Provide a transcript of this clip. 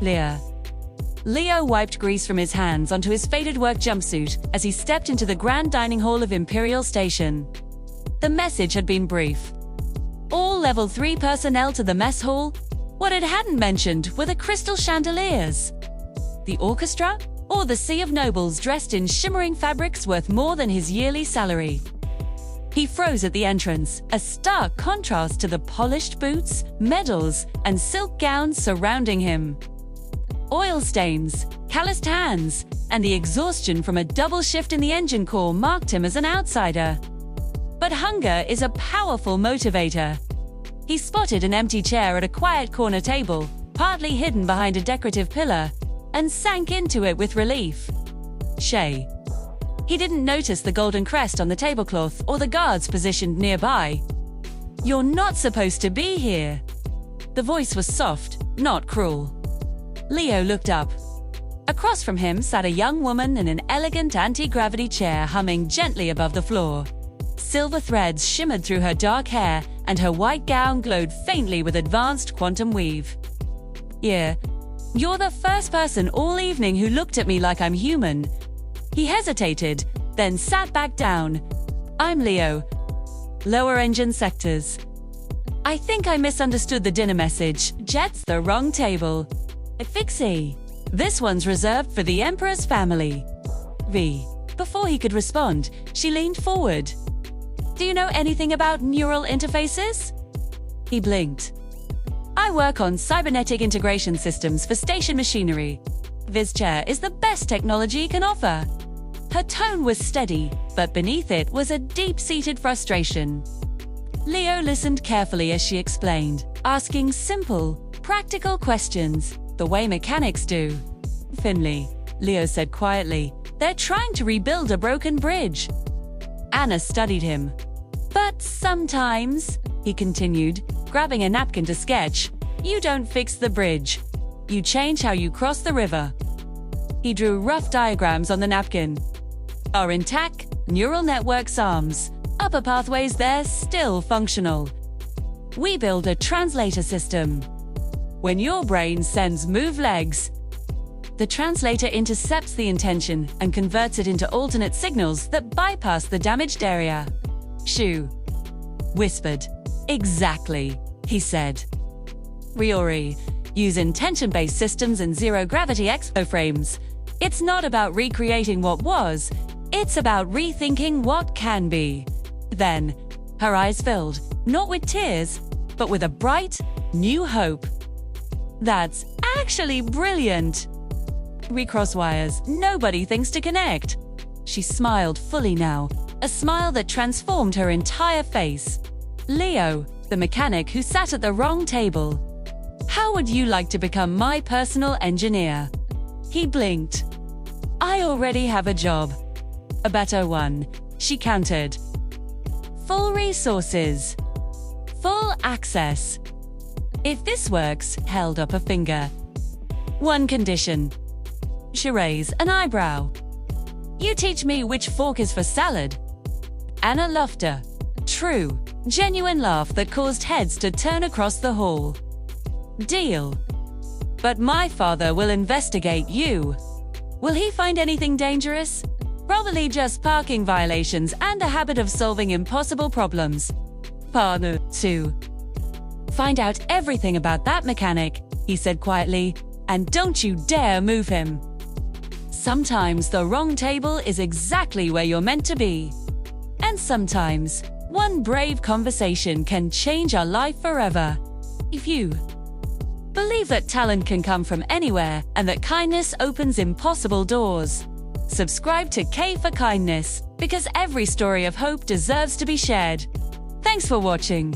Leah. Leo wiped grease from his hands onto his faded work jumpsuit as he stepped into the grand dining hall of Imperial Station. The message had been brief. All Level 3 personnel to the mess hall. What it hadn't mentioned were the crystal chandeliers. The orchestra, or the sea of nobles dressed in shimmering fabrics worth more than his yearly salary. He froze at the entrance, a stark contrast to the polished boots, medals, and silk gowns surrounding him. Oil stains, calloused hands, and the exhaustion from a double shift in the engine core marked him as an outsider. But hunger is a powerful motivator. He spotted an empty chair at a quiet corner table, partly hidden behind a decorative pillar, and sank into it with relief. Shay. He didn't notice the golden crest on the tablecloth or the guards positioned nearby. "You're not supposed to be here." The voice was soft, not cruel. Leo looked up. Across from him sat a young woman in an elegant anti-gravity chair humming gently above the floor. Silver threads shimmered through her dark hair, and her white gown glowed faintly with advanced quantum weave. "Yeah, you're the first person all evening who looked at me like I'm human." He hesitated, then sat back down. "I'm Leo. Lower engine sectors. I think I misunderstood the dinner message. Jet's the wrong table. Fixie. This one's reserved for the Emperor's family." V. Before he could respond, she leaned forward. "Do you know anything about neural interfaces?" He blinked. "I work on cybernetic integration systems for station machinery. This chair is the best technology it can offer." Her tone was steady, but beneath it was a deep-seated frustration. Leo listened carefully as she explained, asking simple, practical questions, the way mechanics do. "Finley," Leo said quietly, "they're trying to rebuild a broken bridge." Anna studied him. "But sometimes," he continued, grabbing a napkin to sketch, "you don't fix the bridge. You change how you cross the river." He drew rough diagrams on the napkin. "Are intact, neural networks arms. Upper pathways there still functional. We build a translator system. When your brain sends move legs, the translator intercepts the intention and converts it into alternate signals that bypass the damaged area." Shu whispered. "Exactly," he said. "Riori, use intention-based systems and zero-gravity exoframes. It's not about recreating what was, it's about rethinking what can be." Then, her eyes filled, not with tears, but with a bright, new hope. "That's actually brilliant. Recross wires, nobody thinks to connect." She smiled fully now, a smile that transformed her entire face. "Leo, the mechanic who sat at the wrong table. How would you like to become my personal engineer?" He blinked. "I already have a job. A better one," she countered. "Full resources. Full access. If this works," held up a finger. "One condition." She raised an eyebrow. "You teach me which fork is for salad." Anna laughed a true, genuine laugh that caused heads to turn across the hall. "Deal. But my father will investigate you." "Will he find anything dangerous?" "Probably just parking violations and a habit of solving impossible problems." "Partner, too." "Find out everything about that mechanic," he said quietly, "and don't you dare move him." Sometimes the wrong table is exactly where you're meant to be. And sometimes, one brave conversation can change our life forever. If you believe that talent can come from anywhere and that kindness opens impossible doors, subscribe to K for Kindness, because every story of hope deserves to be shared. Thanks for watching.